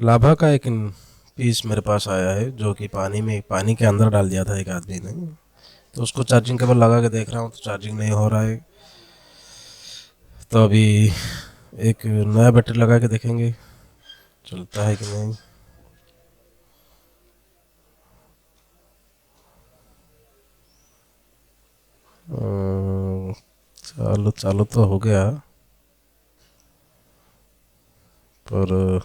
लाभा का एक पीस मेरे पास आया है जो कि पानी के अंदर डाल दिया था एक आदमी ने। तो उसको चार्जिंग केबल लगा के देख रहा हूँ तो चार्जिंग नहीं हो रहा है। तो अभी एक नया बैटरी लगा के देखेंगे चलता है कि नहीं। चालू चालू तो हो गया पर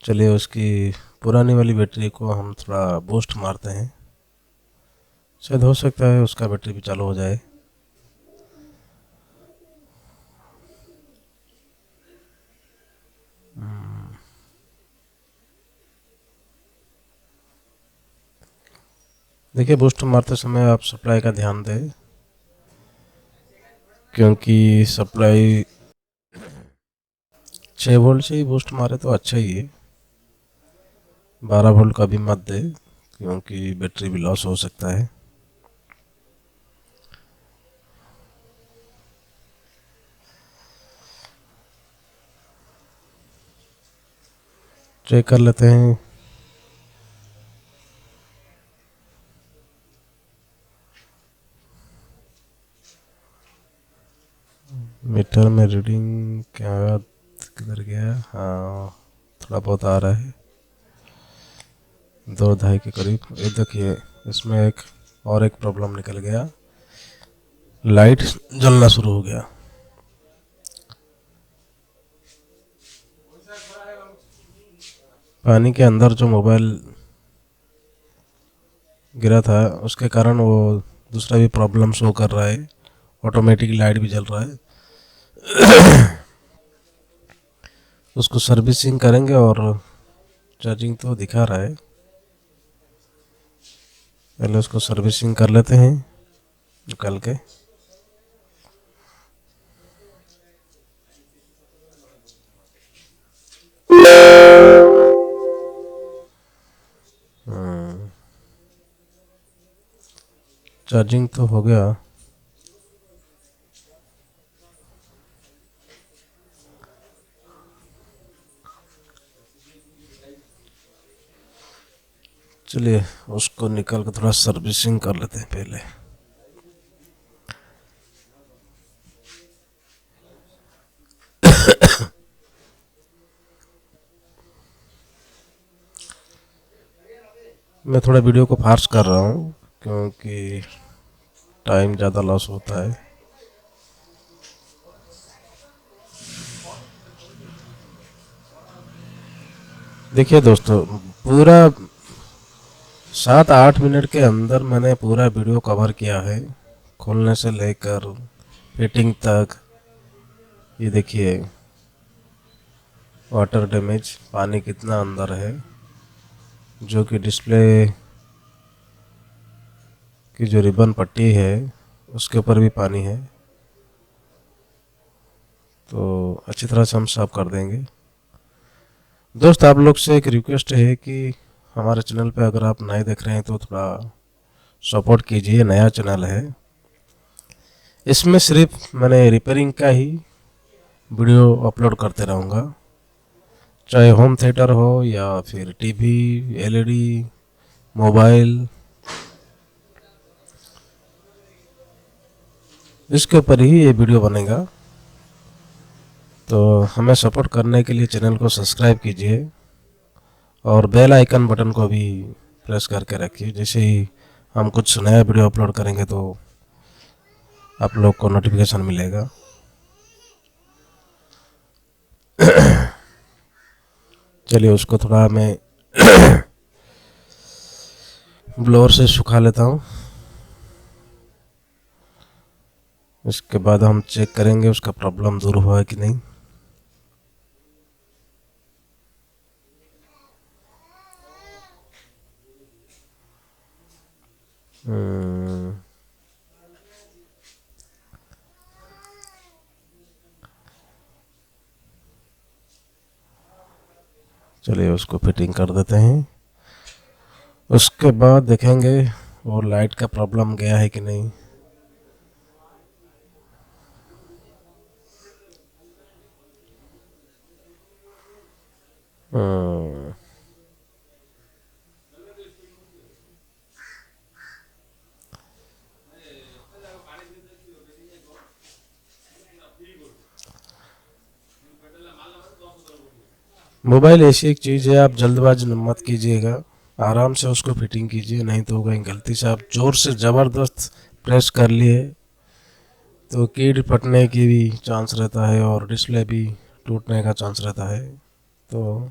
चलिए उसकी पुरानी वाली बैटरी को हम थोड़ा बूस्ट मारते हैं। शायद हो सकता है उसका बैटरी भी चालू हो जाए। देखिए बूस्ट मारते समय आप सप्लाई का ध्यान दें क्योंकि सप्लाई 6 वोल्ट से ही बूस्ट मारे तो अच्छा ही है। 12 वोल्ट का भी मत दे क्योंकि बैटरी भी लॉस हो सकता है। चेक कर लेते हैं। मीटर में रीडिंग क्या किधर गया? हाँ, थोड़ा बहुत आ रहा है, 2 ढाई के करीब। ये देखिए इसमें एक प्रॉब्लम निकल गया, लाइट जलना शुरू हो गया। पानी के अंदर जो मोबाइल गिरा था उसके कारण वो दूसरा भी प्रॉब्लम शो कर रहा है, ऑटोमेटिक लाइट भी जल रहा है। उसको सर्विसिंग करेंगे और चार्जिंग तो दिखा रहा है, पहले उसको सर्विसिंग कर लेते हैं निकाल के। चार्जिंग तो हो गया। चलिए उसको निकाल के थोड़ा सर्विसिंग कर लेते हैं पहले। मैं थोड़ा वीडियो को फास्ट कर रहा हूँ क्योंकि टाइम ज़्यादा लॉस होता है। देखिए दोस्तों, पूरा 7-8 मिनट के अंदर मैंने पूरा वीडियो कवर किया है, खोलने से लेकर फिटिंग तक। ये देखिए वाटर डैमेज, पानी कितना अंदर है, जो कि डिस्प्ले की जो रिबन पट्टी है उसके ऊपर भी पानी है। तो अच्छी तरह से हम साफ कर देंगे। दोस्त आप लोग से एक रिक्वेस्ट है कि हमारे चैनल पे अगर आप नए देख रहे हैं तो थोड़ा सपोर्ट कीजिए, नया चैनल है। इसमें सिर्फ मैंने रिपेयरिंग का ही वीडियो अपलोड करते रहूँगा, चाहे होम थिएटर हो या फिर टीवी, एलईडी, मोबाइल, इसके ऊपर ही ये वीडियो बनेगा। तो हमें सपोर्ट करने के लिए चैनल को सब्सक्राइब कीजिए और बेल आइकन बटन को भी प्रेस करके रखिए। जैसे ही हम कुछ नया वीडियो अपलोड करेंगे तो आप लोग को नोटिफिकेशन मिलेगा। चलिए उसको थोड़ा मैं ब्लोअर से सुखा लेता हूँ। इसके बाद हम चेक करेंगे उसका प्रॉब्लम दूर हुआ है कि नहीं। चलिए उसको फिटिंग कर देते हैं। उसके बाद देखेंगे वो लाइट का प्रॉब्लम गया है कि नहीं। हम्म, मोबाइल ऐसी एक चीज़ है, आप जल्दबाजी मत कीजिएगा, आराम से उसको फिटिंग कीजिए, नहीं तो कहीं गलती से आप जोर से ज़बरदस्त प्रेस कर लिए तो कीड़ फटने की भी चांस रहता है और डिस्प्ले भी टूटने का चांस रहता है। तो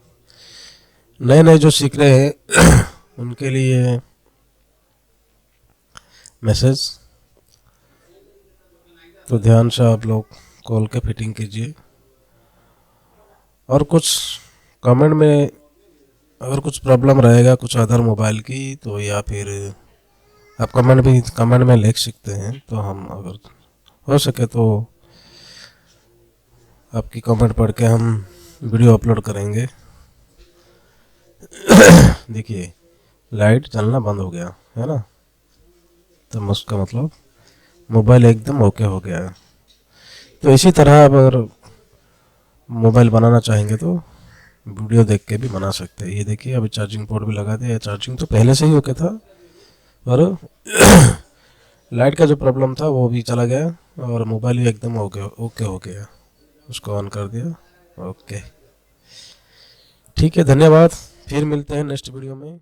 नए नए जो सीख रहे हैं उनके लिए मैसेज, तो ध्यान से आप लोग खोल के फिटिंग कीजिए। और कुछ कमेंट में अगर कुछ प्रॉब्लम रहेगा कुछ अदर मोबाइल की, तो या फिर आप कमेंट में लिख सकते हैं, तो हम अगर हो सके तो आपकी कमेंट पढ़ के हम वीडियो अपलोड करेंगे। देखिए लाइट जलना बंद हो गया है ना, तो उसका मतलब मोबाइल एकदम ओके हो गया है। तो इसी तरह आप अगर मोबाइल बनाना चाहेंगे तो वीडियो देख के भी बना सकते हैं। ये देखिए अभी चार्जिंग पोर्ट भी लगा दिया, चार्जिंग तो पहले से ही ओके था, और लाइट का जो प्रॉब्लम था वो भी चला गया और मोबाइल भी एकदम ओके ओके हो गया। उसको ऑन कर दिया। ओके, ठीक है, धन्यवाद। फिर मिलते हैं नेक्स्ट वीडियो में।